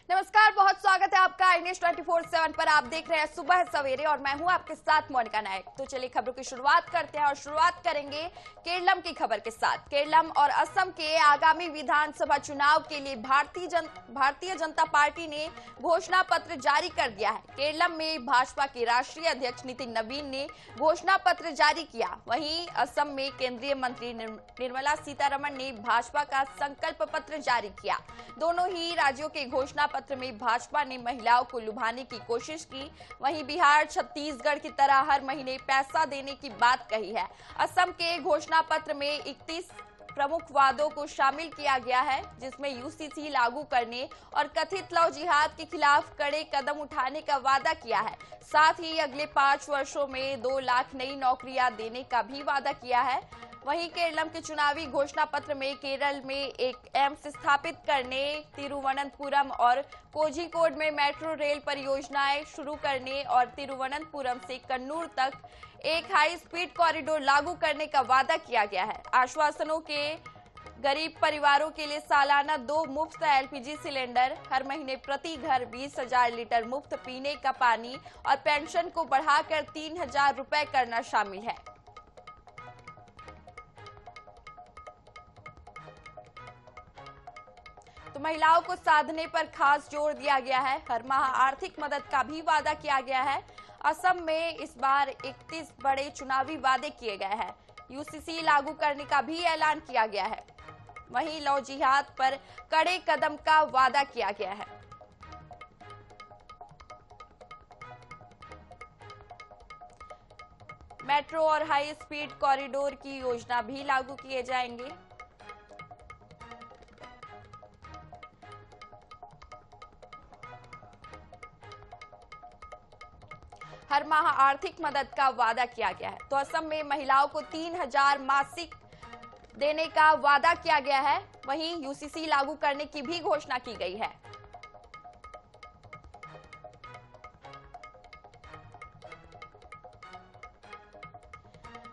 नमस्कार, बहुत स्वागत है आपका आई-न्यूज़ 24/7 पर। आप देख रहे हैं सुबह सवेरे और मैं हूं आपके साथ मोनिका नायक। तो चलिए खबरों की शुरुआत करते हैं और शुरुआत करेंगे केरलम की खबर के साथ। केरलम और असम के आगामी विधानसभा चुनाव के लिए भारतीय जनता पार्टी ने घोषणा पत्र जारी कर दिया है। केरलम में भाजपा के राष्ट्रीय अध्यक्ष नितिन नवीन ने घोषणा पत्र जारी किया। वहीं असम में केंद्रीय मंत्री निर्मला सीतारमण ने भाजपा का संकल्प पत्र जारी किया। दोनों ही राज्यों के घोषणा पत्र में भाजपा ने महिलाओं को लुभाने की कोशिश की। वहीं बिहार छत्तीसगढ़ की तरह हर महीने पैसा देने की बात कही है। असम के घोषणा पत्र में 31 प्रमुख वादों को शामिल किया गया है, जिसमें यूसीसी लागू करने और कथित लव जिहाद के खिलाफ कड़े कदम उठाने का वादा किया है। साथ ही अगले 5 वर्षों में 2 लाख नई नौकरियां देने का भी वादा किया है। वहीं केरलम के चुनावी घोषणा पत्र में केरल में एक एम्स स्थापित करने, तिरुवनंतपुरम और कोझिकोड में मेट्रो रेल परियोजनाएं शुरू करने और तिरुवनंतपुरम से कन्नूर तक एक हाई स्पीड कॉरिडोर लागू करने का वादा किया गया है। आश्वासनों के गरीब परिवारों के लिए सालाना 2 मुफ्त एलपीजी सिलेंडर, हर महीने प्रति घर 20,000 लीटर मुफ्त पीने का पानी और पेंशन को बढ़ाकर 3,000 रुपए करना शामिल है। तो महिलाओं को साधने पर खास जोर दिया गया है। हर माह आर्थिक मदद का भी वादा किया गया है। असम में इस बार 31 बड़े चुनावी वादे किए गए हैं। यूसीसी लागू करने का भी ऐलान किया गया है। वहीं लव जिहाद पर कड़े कदम का वादा किया गया है। मेट्रो और हाई स्पीड कॉरिडोर की योजना भी लागू किए जाएंगे। हर माह आर्थिक मदद का वादा किया गया है। तो असम में महिलाओं को 3,000 मासिक देने का वादा किया गया है। वहीं यूसीसी लागू करने की भी घोषणा की गई है।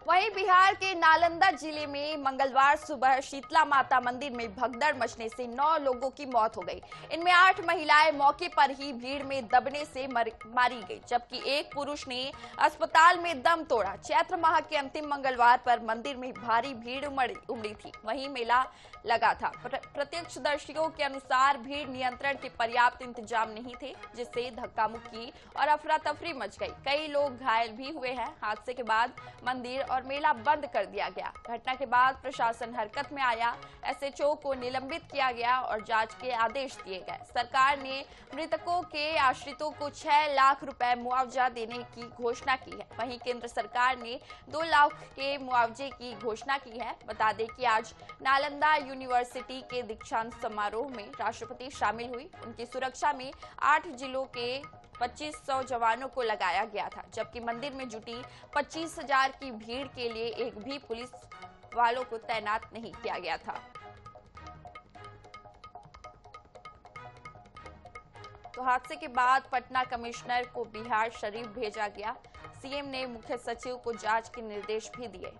वहीं बिहार के नालंदा जिले में मंगलवार सुबह शीतला माता मंदिर में भगदड़ मचने से 9 लोगों की मौत हो गई। इनमें 8 महिलाएं मौके पर ही भीड़ में दबने से मारी गई, जबकि एक पुरुष ने अस्पताल में दम तोड़ा। चैत्र माह के अंतिम मंगलवार पर मंदिर में भारी भीड़ उमड़ी थी। वहीं मेला लगा था। प्रत्यक्षदर्शियों के अनुसार भीड़ नियंत्रण के पर्याप्त इंतजाम नहीं थे, जिससे धक्का मुक्की और अफरा तफरी मच गई। कई लोग घायल भी हुए हैं। हादसे के बाद मंदिर और मेला बंद कर दिया गया। घटना के बाद प्रशासन हरकत में आया। एसएचओ को निलंबित किया गया और जांच के आदेश दिए गए। सरकार ने मृतकों के आश्रितों को 6 लाख रुपए मुआवजा देने की घोषणा की है। वहीं केंद्र सरकार ने 2 लाख के मुआवजे की घोषणा की है। बता दें कि आज नालंदा यूनिवर्सिटी के दीक्षांत समारोह में राष्ट्रपति शामिल हुई। उनकी सुरक्षा में 8 जिलों के 2500 जवानों को लगाया गया था, जबकि मंदिर में जुटी 25,000 की भीड़ के लिए एक भी पुलिस वालों को तैनात नहीं किया गया था। तो हादसे के बाद पटना कमिश्नर को बिहार शरीफ भेजा गया। सीएम ने मुख्य सचिव को जांच के निर्देश भी दिए।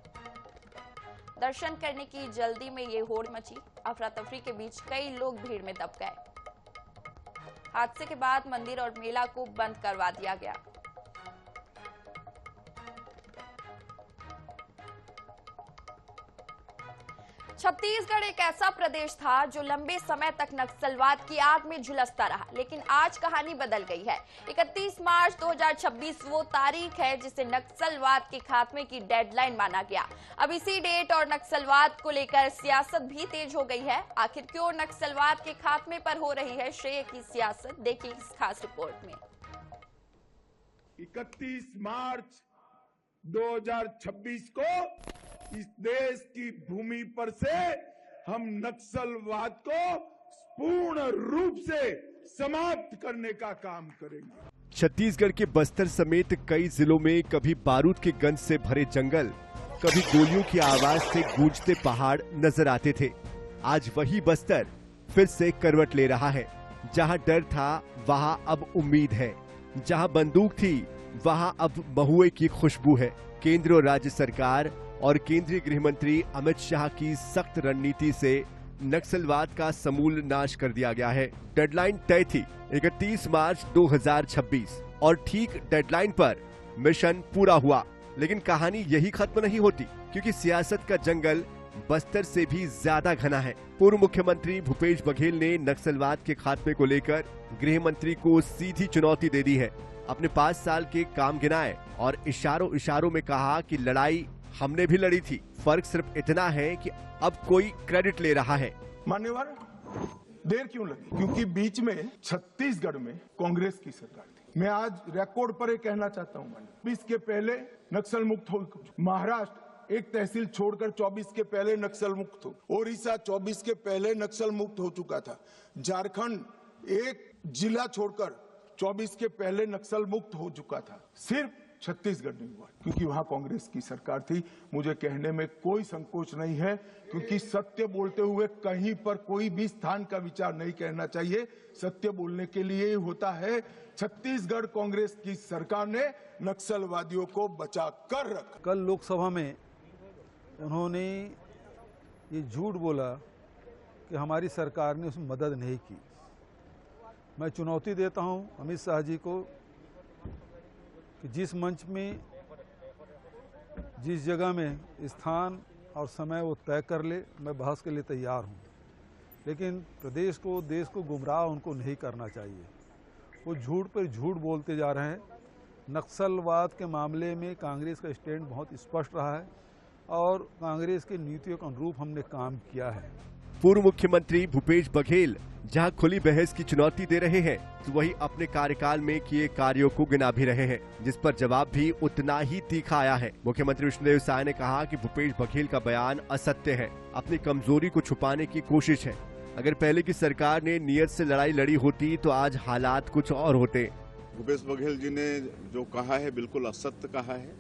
दर्शन करने की जल्दी में ये होड़ मची। अफरा तफरी के बीच कई लोग भीड़ में दब गए। हादसे के बाद मंदिर और मेला को बंद करवा दिया गया। छत्तीसगढ़ एक ऐसा प्रदेश था जो लंबे समय तक नक्सलवाद की आग में झुलसता रहा, लेकिन आज कहानी बदल गई है। 31 मार्च 2026 वो तारीख है जिसे नक्सलवाद के खात्मे की डेडलाइन माना गया। अब इसी डेट और नक्सलवाद को लेकर सियासत भी तेज हो गई है। आखिर क्यों नक्सलवाद के खात्मे पर हो रही है श्रेय की सियासत, देखिए इस खास रिपोर्ट में। 31 मार्च 2026 को इस देश की भूमि पर से हम नक्सलवाद को पूर्ण रूप से समाप्त करने का काम करेंगे। छत्तीसगढ़ के बस्तर समेत कई जिलों में कभी बारूद के गंध से भरे जंगल, कभी गोलियों की आवाज से गूंजते पहाड़ नजर आते थे। आज वही बस्तर फिर से करवट ले रहा है। जहां डर था वहां अब उम्मीद है, जहां बंदूक थी वहां अब महुए की खुशबू है। केंद्र और राज्य सरकार और केंद्रीय गृह मंत्री अमित शाह की सख्त रणनीति से नक्सलवाद का समूल नाश कर दिया गया है। डेडलाइन तय थी 31 मार्च 2026 और ठीक डेडलाइन पर मिशन पूरा हुआ। लेकिन कहानी यही खत्म नहीं होती, क्योंकि सियासत का जंगल बस्तर से भी ज्यादा घना है। पूर्व मुख्यमंत्री भूपेश बघेल ने नक्सलवाद के खात्मे को लेकर गृह मंत्री को सीधी चुनौती दे दी है। अपने 5 साल के काम गिनाए और इशारों इशारों में कहा कि लड़ाई हमने भी लड़ी थी, फर्क सिर्फ इतना है कि अब कोई क्रेडिट ले रहा है। मान्यवर, देर क्यों लगी? क्योंकि बीच में छत्तीसगढ़ में कांग्रेस की सरकार थी। मैं आज रिकॉर्ड पर एक कहना चाहता हूँ, 20 के पहले नक्सल मुक्त हो, महाराष्ट्र एक तहसील छोड़कर 24 के पहले नक्सल मुक्त हो, ओडिशा 24 के पहले नक्सल मुक्त हो चुका था, झारखंड एक जिला छोड़कर 24 के पहले नक्सल मुक्त हो चुका था। सिर्फ छत्तीसगढ़ नहीं हुआ क्योंकि वहां कांग्रेस की सरकार थी। मुझे कहने में कोई संकोच नहीं है, क्योंकि सत्य बोलते हुए कहीं पर कोई भी स्थान का विचार नहीं कहना चाहिए। सत्य बोलने के लिए ही होता है। छत्तीसगढ़ कांग्रेस की सरकार ने नक्सलवादियों को बचा कर रखा। कल लोकसभा में उन्होंने ये झूठ बोला कि हमारी सरकार ने उसमें मदद नहीं की। मैं चुनौती देता हूं अमित शाह जी को कि जिस मंच में, जिस जगह में स्थान और समय वो तय कर ले, मैं बहस के लिए तैयार हूं। लेकिन प्रदेश को, देश को गुमराह उनको नहीं करना चाहिए। वो झूठ पर झूठ बोलते जा रहे हैं। नक्सलवाद के मामले में कांग्रेस का स्टैंड बहुत स्पष्ट रहा है और कांग्रेस की नीतियों के अनुरूप हमने काम किया है। पूर्व मुख्यमंत्री भूपेश बघेल जहां खुली बहस की चुनौती दे रहे हैं, तो वहीं अपने कार्यकाल में किए कार्यों को गिना भी रहे हैं, जिस पर जवाब भी उतना ही तीखा आया है। मुख्यमंत्री विष्णुदेव साय ने कहा कि भूपेश बघेल का बयान असत्य है, अपनी कमजोरी को छुपाने की कोशिश है। अगर पहले की सरकार ने नियत से लड़ाई लड़ी होती तो आज हालात कुछ और होते। भूपेश बघेल जी ने जो कहा है बिल्कुल असत्य कहा है।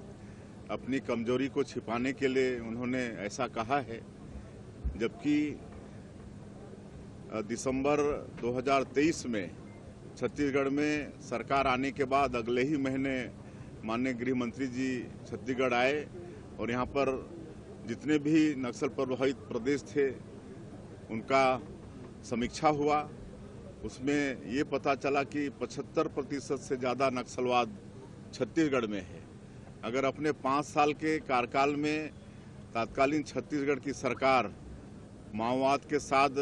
अपनी कमजोरी को छिपाने के लिए उन्होंने ऐसा कहा है, जबकि दिसंबर 2023 में छत्तीसगढ़ में सरकार आने के बाद अगले ही महीने माननीय गृह मंत्री जी छत्तीसगढ़ आए और यहाँ पर जितने भी नक्सल प्रभावित प्रदेश थे उनका समीक्षा हुआ। उसमें ये पता चला कि 75% से ज़्यादा नक्सलवाद छत्तीसगढ़ में है। अगर अपने 5 साल के कार्यकाल में तत्कालीन छत्तीसगढ़ की सरकार माओवाद के साथ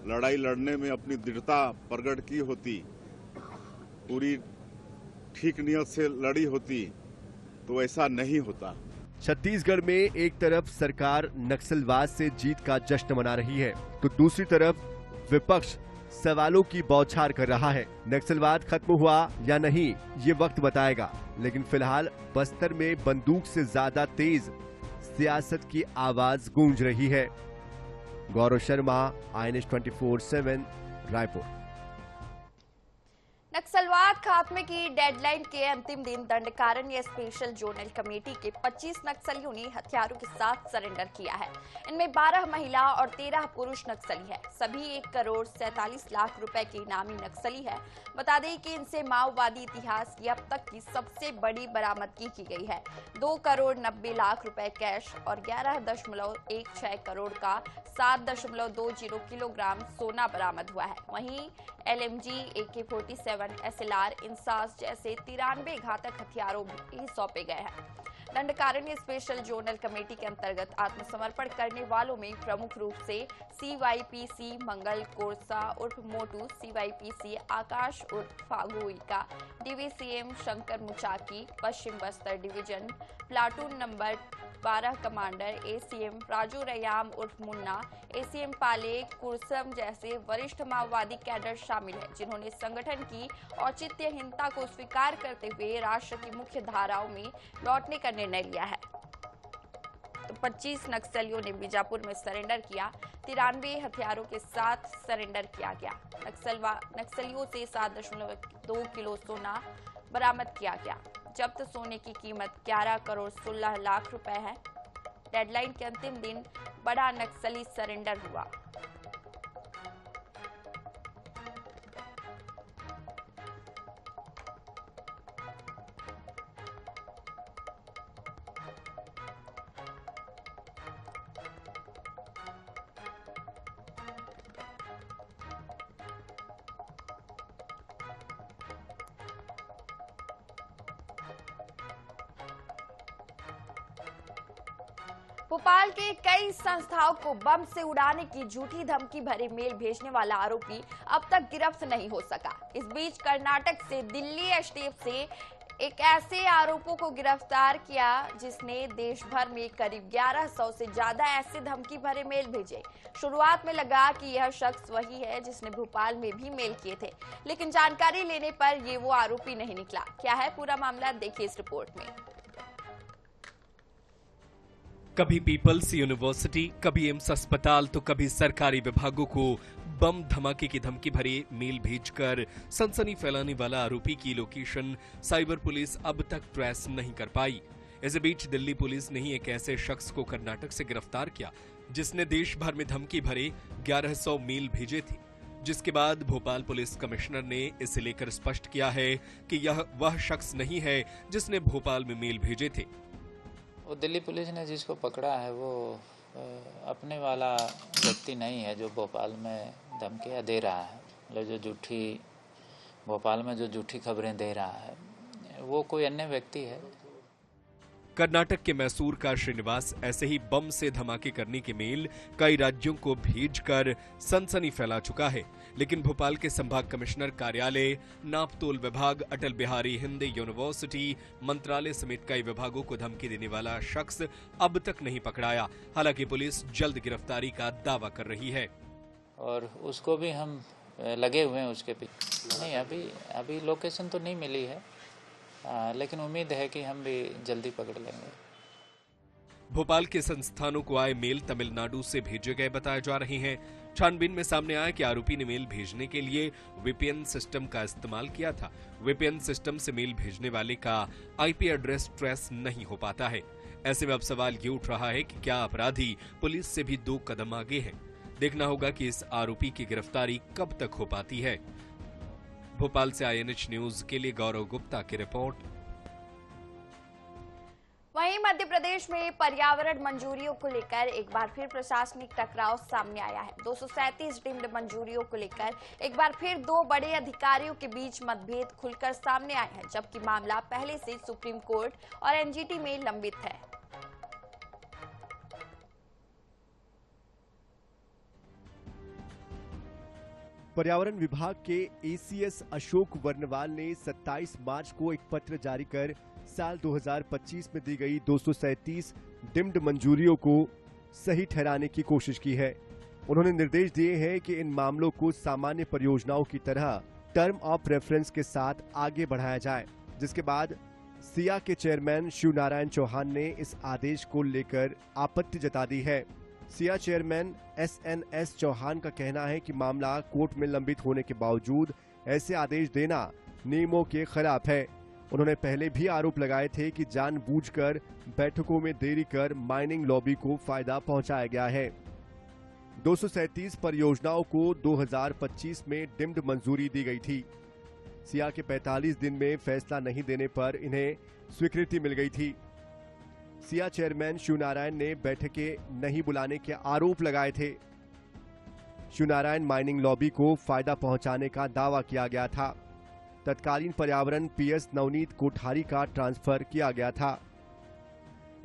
लड़ाई लड़ने में अपनी दृढ़ता प्रकट की होती, पूरी ठीक नियत से लड़ी होती, तो ऐसा नहीं होता। छत्तीसगढ़ में एक तरफ सरकार नक्सलवाद से जीत का जश्न मना रही है, तो दूसरी तरफ विपक्ष सवालों की बौछार कर रहा है। नक्सलवाद खत्म हुआ या नहीं, ये वक्त बताएगा। लेकिन फिलहाल बस्तर में बंदूक से ज्यादा तेज सियासत की आवाज गूंज रही है। गौरव शर्मा, INS 24/7, रायपुर। नक्सलवाद खात्मे की डेडलाइन के अंतिम दिन दंडकारण्य स्पेशल जोनल कमेटी के 25 नक्सलियों ने हथियारों के साथ सरेंडर किया है। इनमें 12 महिला और 13 पुरुष नक्सली है। सभी 1,47,00,000 रुपए के इनामी नक्सली है। बता दें कि इनसे माओवादी इतिहास की अब तक की सबसे बड़ी बरामदगी की गई है। 2,90,00,000 रुपए कैश और 11.16 करोड़ का 7.20 किलोग्राम सोना बरामद हुआ है। वहीं LMG, AK-47, SLR, इंसास जैसे 93 घातक हथियारों भी सौंपे गए हैं। दंडकारण्य स्पेशल जोनल कमेटी के अंतर्गत आत्मसमर्पण करने वालों में प्रमुख रूप से CYPC मंगल कोरसा उर्फ मोटू, CYPC आकाश उर्फ फागू इका, DVCM शंकर मुचाकी, पश्चिम Bastar division platoon number 12 commander ACM Raju Ryam उर्फ मुन्ना, ACM पाले कुरसम जैसे वरिष्ठ माओवादी कैडर शामिल है, जिन्होंने संगठन की औचित्यहीनता को स्वीकार करते हुए राष्ट्र की मुख्य धाराओं में लौटने का निर्णय लिया है। तो 25 नक्सलियों ने बीजापुर में सरेंडर किया। 93 हथियारों के साथ सरेंडर किया गया। नक्सलियों से 7.2 किलो सोना बरामद किया गया। जब्त सोने की कीमत 11 करोड़ 16 लाख रुपए है। डेडलाइन के अंतिम दिन बड़ा नक्सली सरेंडर हुआ। भोपाल के कई संस्थाओं को बम से उड़ाने की झूठी धमकी भरे मेल भेजने वाला आरोपी अब तक गिरफ्त नहीं हो सका। इस बीच कर्नाटक से दिल्ली एसटीएफ से एक ऐसे आरोपों को गिरफ्तार किया जिसने देश भर में करीब 1100 से ज्यादा ऐसे धमकी भरे मेल भेजे। शुरुआत में लगा कि यह शख्स वही है जिसने भोपाल में भी मेल किए थे, लेकिन जानकारी लेने पर ये वो आरोपी नहीं निकला। क्या है पूरा मामला, देखिए इस रिपोर्ट में। कभी पीपल्स यूनिवर्सिटी, कभी एम्स अस्पताल तो कभी सरकारी विभागों को बम धमाके की धमकी भरे मेल भेजकर सनसनी फैलाने वाला आरोपी की लोकेशन साइबर पुलिस अब तक ट्रेस नहीं कर पाई। इस बीच दिल्ली पुलिस ने ही एक ऐसे शख्स को कर्नाटक से गिरफ्तार किया जिसने देश भर में धमकी भरे 1100 मेल भेजे थे, जिसके बाद भोपाल पुलिस कमिश्नर ने इसे लेकर स्पष्ट किया है कि यह वह शख्स नहीं है जिसने भोपाल में मेल भेजे थे। वो दिल्ली पुलिस ने जिसको पकड़ा है वो अपने वाला व्यक्ति नहीं है जो भोपाल में धमकियाँ दे रहा है, मतलब जो भोपाल में जो झूठी खबरें दे रहा है वो कोई अन्य व्यक्ति है। कर्नाटक के मैसूर का श्रीनिवास ऐसे ही बम से धमाके करने के मेल कई राज्यों को भेजकर सनसनी फैला चुका है, लेकिन भोपाल के संभाग कमिश्नर कार्यालय, नापतोल विभाग, अटल बिहारी हिंदी यूनिवर्सिटी, मंत्रालय समेत कई विभागों को धमकी देने वाला शख्स अब तक नहीं पकड़ाया। हालांकि पुलिस जल्द गिरफ्तारी का दावा कर रही है और उसको भी हम लगे हुए हैं उसके पीछे। नहीं, अभी लोकेशन तो नहीं मिली है, लेकिन उम्मीद है कि हम भी जल्दी पकड़ लेंगे। भोपाल के संस्थानों को आए मेल तमिलनाडु से भेजे गए बताए जा रहे हैं। छानबीन में सामने आया कि आरोपी ने मेल भेजने के लिए वीपीएन सिस्टम का इस्तेमाल किया था। वीपीएन सिस्टम से मेल भेजने वाले का आईपी एड्रेस ट्रेस नहीं हो पाता है। ऐसे में अब सवाल ये उठ रहा है कि क्या अपराधी पुलिस से भी 2 कदम आगे है। देखना होगा कि इस आरोपी की गिरफ्तारी कब तक हो पाती है। भोपाल से आईएनएच न्यूज के लिए गौरव गुप्ता की रिपोर्ट। वहीं मध्य प्रदेश में पर्यावरण मंजूरियों को लेकर एक बार फिर प्रशासनिक टकराव सामने आया है। 237 डिम्ड मंजूरियों को लेकर एक बार फिर 2 बड़े अधिकारियों के बीच मतभेद खुलकर सामने आए हैं, जबकि मामला पहले से सुप्रीम कोर्ट और एनजीटी में लंबित है। पर्यावरण विभाग के एसीएस अशोक वर्णवाल ने 27 मार्च को एक पत्र जारी कर साल 2025 में दी गई 237 डिम्ड मंजूरियों को सही ठहराने की कोशिश की है। उन्होंने निर्देश दिए हैं कि इन मामलों को सामान्य परियोजनाओं की तरह टर्म ऑफ रेफरेंस के साथ आगे बढ़ाया जाए, जिसके बाद सिया के चेयरमैन शिव नारायण चौहान ने इस आदेश को लेकर आपत्ति जता दी है। सिया चेयरमैन एसएनएस चौहान का कहना है कि मामला कोर्ट में लंबित होने के बावजूद ऐसे आदेश देना नियमों के खिलाफ है। उन्होंने पहले भी आरोप लगाए थे कि जानबूझकर बैठकों में देरी कर माइनिंग लॉबी को फायदा पहुंचाया गया है। 237 परियोजनाओं को 2025 में डिम्ड मंजूरी दी गई थी। सिया के 45 दिन में फैसला नहीं देने पर इन्हें स्वीकृति मिल गई थी। सिया चेयरमैन शिवनारायण ने बैठकें नहीं बुलाने के आरोप लगाए थे। शिवनारायण माइनिंग लॉबी को फायदा पहुंचाने का दावा किया गया था। तत्कालीन पर्यावरण पीएस नवनीत कोठारी का ट्रांसफर किया गया था।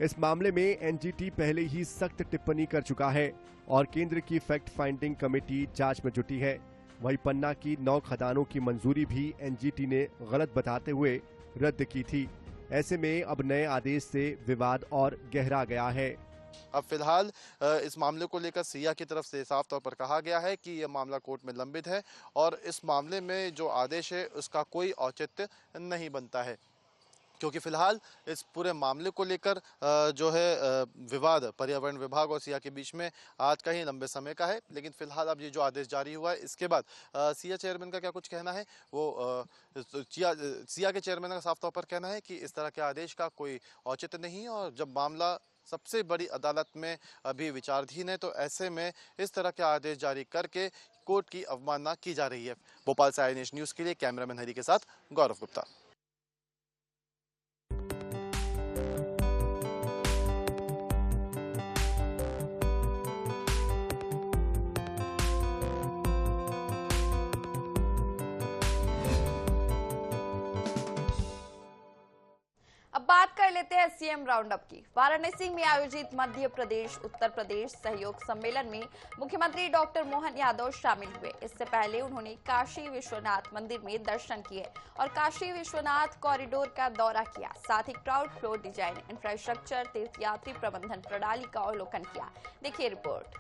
इस मामले में एनजीटी पहले ही सख्त टिप्पणी कर चुका है और केंद्र की फैक्ट फाइंडिंग कमेटी जांच में जुटी है। वहीं पन्ना की 9 खदानों की मंजूरी भी एनजीटी ने गलत बताते हुए रद्द की थी। ऐसे में अब नए आदेश से विवाद और गहरा गया है। अब फिलहाल इस मामले को लेकर सिया की तरफ से साफ तौर पर कहा गया है कि यह मामला कोर्ट में लंबित है और इस मामले में जो आदेश है उसका कोई औचित्य नहीं बनता है, क्योंकि फिलहाल इस पूरे मामले को लेकर जो है विवाद पर्यावरण विभाग और सिया के बीच में आज का ही लंबे समय का है। लेकिन फिलहाल अब ये जो आदेश जारी हुआ है इसके बाद सिया चेयरमैन का क्या कुछ कहना है, वो सिया के चेयरमैन का साफ तौर पर कहना है कि इस तरह के आदेश का कोई औचित्य नहीं है और जब मामला सबसे बड़ी अदालत में अभी विचाराधीन है तो ऐसे में इस तरह के आदेश जारी करके कोर्ट की अवमानना की जा रही है। भोपाल से आईएनएच न्यूज के लिए कैमरामैन हरी के साथ गौरव गुप्ता। अब बात कर लेते हैं सीएम राउंडअप की। वाराणसी में आयोजित मध्य प्रदेश उत्तर प्रदेश सहयोग सम्मेलन में मुख्यमंत्री डॉक्टर मोहन यादव शामिल हुए। इससे पहले उन्होंने काशी विश्वनाथ मंदिर में दर्शन किए और काशी विश्वनाथ कॉरिडोर का दौरा किया। साथ ही क्राउड फ्लो डिजाइन, इंफ्रास्ट्रक्चर, तीर्थयात्री प्रबंधन प्रणाली का अवलोकन किया। देखिए रिपोर्ट।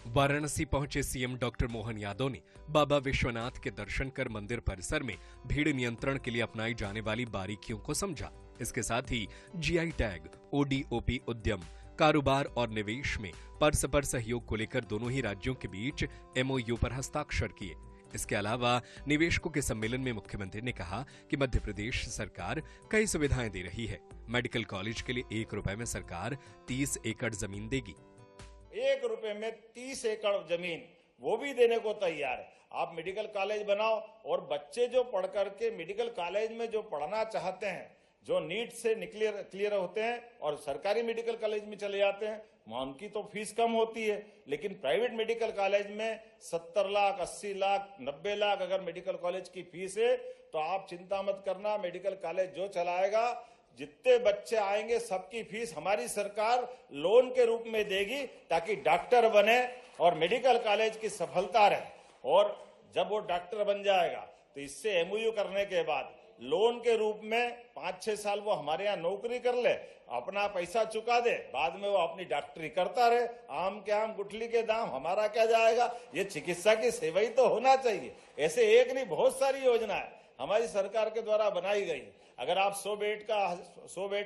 वाराणसी पहुंचे सीएम डॉक्टर मोहन यादव ने बाबा विश्वनाथ के दर्शन कर मंदिर परिसर में भीड़ नियंत्रण के लिए अपनाई जाने वाली बारीकियों को समझा। इसके साथ ही जीआई टैग, ओडीओपी उद्यम, कारोबार और निवेश में परस्पर सहयोग को लेकर दोनों ही राज्यों के बीच एमओयू पर हस्ताक्षर किए। इसके अलावा निवेशकों के सम्मेलन में मुख्यमंत्री ने कहा कि मध्य प्रदेश सरकार कई सुविधाएं दे रही है। मेडिकल कॉलेज के लिए 1 रुपए में सरकार 30 एकड़ जमीन देगी। 1 रुपए में 30 एकड़ जमीन वो भी देने को तैयार है। आप मेडिकल कॉलेज बनाओ और बच्चे जो पढ़ करके मेडिकल कॉलेज में जो पढ़ना चाहते हैं, जो नीट से क्लियर होते हैं और सरकारी मेडिकल कॉलेज में चले जाते हैं, वहां उनकी तो फीस कम होती है। लेकिन प्राइवेट मेडिकल कॉलेज में 70 लाख, 80 लाख, 90 लाख अगर मेडिकल कॉलेज की फीस है तो आप चिंता मत करना, मेडिकल कॉलेज जो चलाएगा, जितने बच्चे आएंगे सबकी फीस हमारी सरकार लोन के रूप में देगी, ताकि डॉक्टर बने और मेडिकल कॉलेज की सफलता रहे। और जब वो डॉक्टर बन जाएगा तो इससे एमओयू करने के बाद लोन के रूप में 5-6 साल वो हमारे यहाँ नौकरी कर ले, अपना पैसा चुका दे, बाद में वो अपनी डॉक्टरी करता रहे। आम के आम, गुठली के दाम, हमारा क्या जाएगा। ये चिकित्सा की सेवा ही तो होना चाहिए। ऐसे एक नहीं, बहुत सारी योजनाएं हमारी सरकार के द्वारा बनाई गई। अगर आप 100 बेड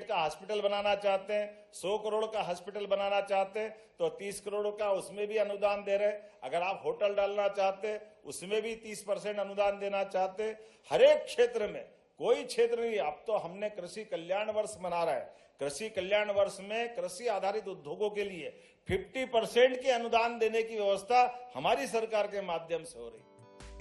का हॉस्पिटल बनाना चाहते हैं, 100 करोड़ का हॉस्पिटल बनाना चाहते हैं तो 30 करोड़ का उसमें भी अनुदान दे रहे हैं। अगर आप होटल डालना चाहते हैं उसमें भी 30% अनुदान देना चाहते हैं। हर एक क्षेत्र में, कोई क्षेत्र नहीं। अब तो हमने कृषि कल्याण वर्ष मना रहा है। कृषि कल्याण वर्ष में कृषि आधारित उद्योगों के लिए 50% के अनुदान देने की व्यवस्था हमारी सरकार के माध्यम से हो रही है।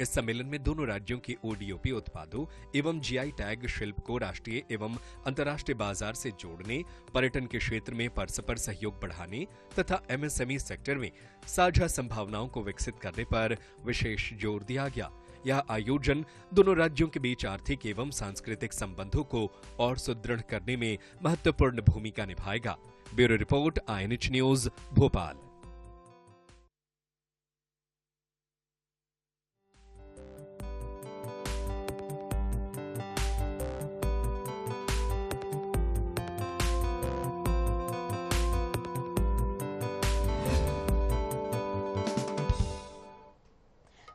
इस सम्मेलन में दोनों राज्यों के ओडीओपी उत्पादों एवं जीआई टैग शिल्प को राष्ट्रीय एवं अंतर्राष्ट्रीय बाजार से जोड़ने, पर्यटन के क्षेत्र में परस्पर सहयोग बढ़ाने तथा एमएसएमई सेक्टर में साझा संभावनाओं को विकसित करने पर विशेष जोर दिया गया। यह आयोजन दोनों राज्यों के बीच आर्थिक एवं सांस्कृतिक संबंधों को और सुदृढ़ करने में महत्वपूर्ण भूमिका निभाएगा। Bureau report, INH news, Bhopal.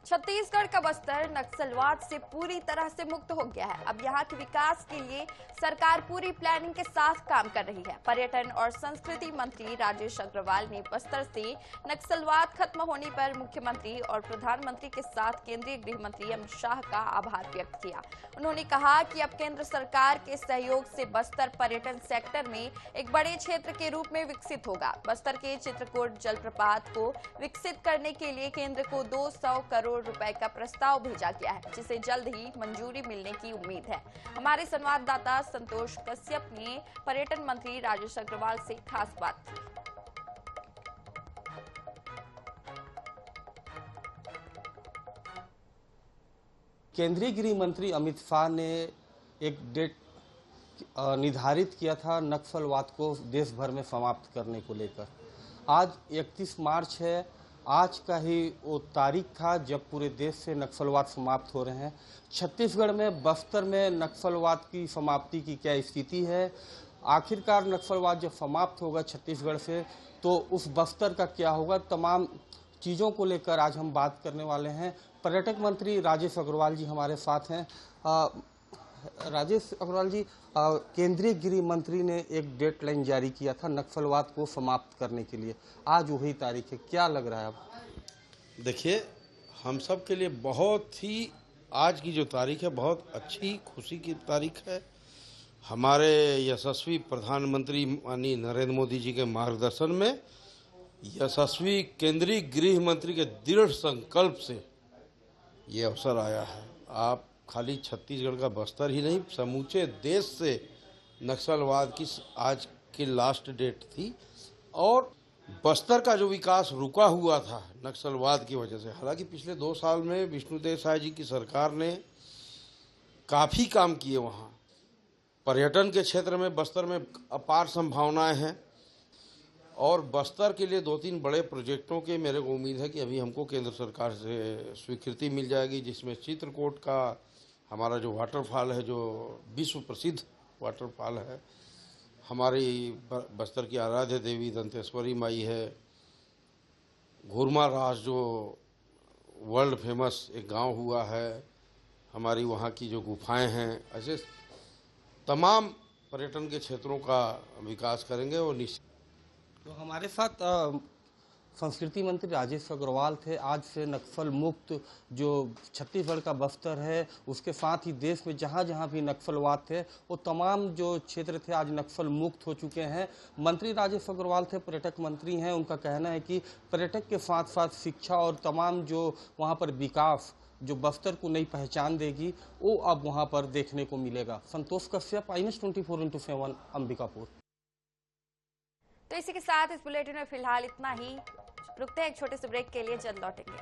Chhattisgarh का बस्तर नक्सलवाद से पूरी तरह से मुक्त हो गया है। अब यहाँ के विकास के लिए सरकार पूरी प्लानिंग के साथ काम कर रही है। पर्यटन और संस्कृति मंत्री राजेश अग्रवाल ने बस्तर से नक्सलवाद खत्म होने पर मुख्यमंत्री और प्रधानमंत्री के साथ केंद्रीय गृह मंत्री अमित शाह का आभार व्यक्त किया। उन्होंने कहा कि अब केंद्र सरकार के सहयोग से बस्तर पर्यटन सेक्टर में एक बड़े क्षेत्र के रूप में विकसित होगा। बस्तर के चित्रकूट जलप्रपात को विकसित करने के लिए केंद्र को 200 करोड़ रुपए का प्रस्ताव भेजा गया है, जिसे जल्द ही मंजूरी मिलने की उम्मीद है। हमारे संवाददाता संतोष कश्यप ने पर्यटन मंत्री राजेश अग्रवाल से खास बात की। केंद्रीय गृह मंत्री अमित शाह ने एक डेट निर्धारित किया था नक्सलवाद को देश भर में समाप्त करने को लेकर। आज 31 मार्च है। आज का ही वो तारीख था जब पूरे देश से नक्सलवाद समाप्त हो रहे हैं। छत्तीसगढ़ में बस्तर में नक्सलवाद की समाप्ति की क्या स्थिति है, आखिरकार नक्सलवाद जब समाप्त होगा छत्तीसगढ़ से तो उस बस्तर का क्या होगा, तमाम चीज़ों को लेकर आज हम बात करने वाले हैं। पर्यटक मंत्री राजेश अग्रवाल जी हमारे साथ हैं। राजेश अग्रवाल जी, केंद्रीय गृह मंत्री ने एक डेडलाइन जारी किया था नक्सलवाद को समाप्त करने के लिए, आज वही तारीख है, क्या लग रहा है अब? देखिए, हम सब के लिए बहुत ही आज की जो तारीख है बहुत अच्छी खुशी की तारीख है। हमारे यशस्वी प्रधानमंत्री माननीय नरेंद्र मोदी जी के मार्गदर्शन में, यशस्वी केंद्रीय गृह मंत्री के दृढ़ संकल्प से ये अवसर आया है। आप खाली छत्तीसगढ़ का बस्तर ही नहीं, समूचे देश से नक्सलवाद की आज की लास्ट डेट थी और बस्तर का जो विकास रुका हुआ था नक्सलवाद की वजह से, हालांकि पिछले 2 साल में विष्णुदेव साय जी की सरकार ने काफ़ी काम किए वहाँ। पर्यटन के क्षेत्र में बस्तर में अपार संभावनाएं हैं और बस्तर के लिए 2-3 बड़े प्रोजेक्टों के मेरे को उम्मीद है कि अभी हमको केंद्र सरकार से स्वीकृति मिल जाएगी, जिसमें चित्रकूट का हमारा जो वाटरफॉल है, जो विश्व प्रसिद्ध वाटरफॉल है, हमारी बस्तर की आराध्य देवी दंतेश्वरी माई है, घुरमा राज जो वर्ल्ड फेमस एक गांव हुआ है, हमारी वहाँ की जो गुफाएं हैं, ऐसे तमाम पर्यटन के क्षेत्रों का विकास करेंगे। और निश्चित तो हमारे साथ संस्कृति मंत्री राजेश अग्रवाल थे। आज से नक्सल मुक्त जो छत्तीसगढ़ का बस्तर है, उसके साथ ही देश में जहाँ जहाँ भी नक्सलवाद थे वो तमाम जो क्षेत्र थे आज नक्सल मुक्त हो चुके हैं। मंत्री राजेश अग्रवाल थे, पर्यटक मंत्री हैं। उनका कहना है कि पर्यटक के साथ साथ शिक्षा और तमाम जो वहाँ पर विकास जो बस्तर को नई पहचान देगी वो अब वहाँ पर देखने को मिलेगा। संतोष कश्यप, INS 24x7 अंबिकापुर। तो इसी के साथ इस बुलेटिन में फिलहाल इतना ही। रुकते हैं एक छोटे से ब्रेक के लिए, जल्द लौटेंगे।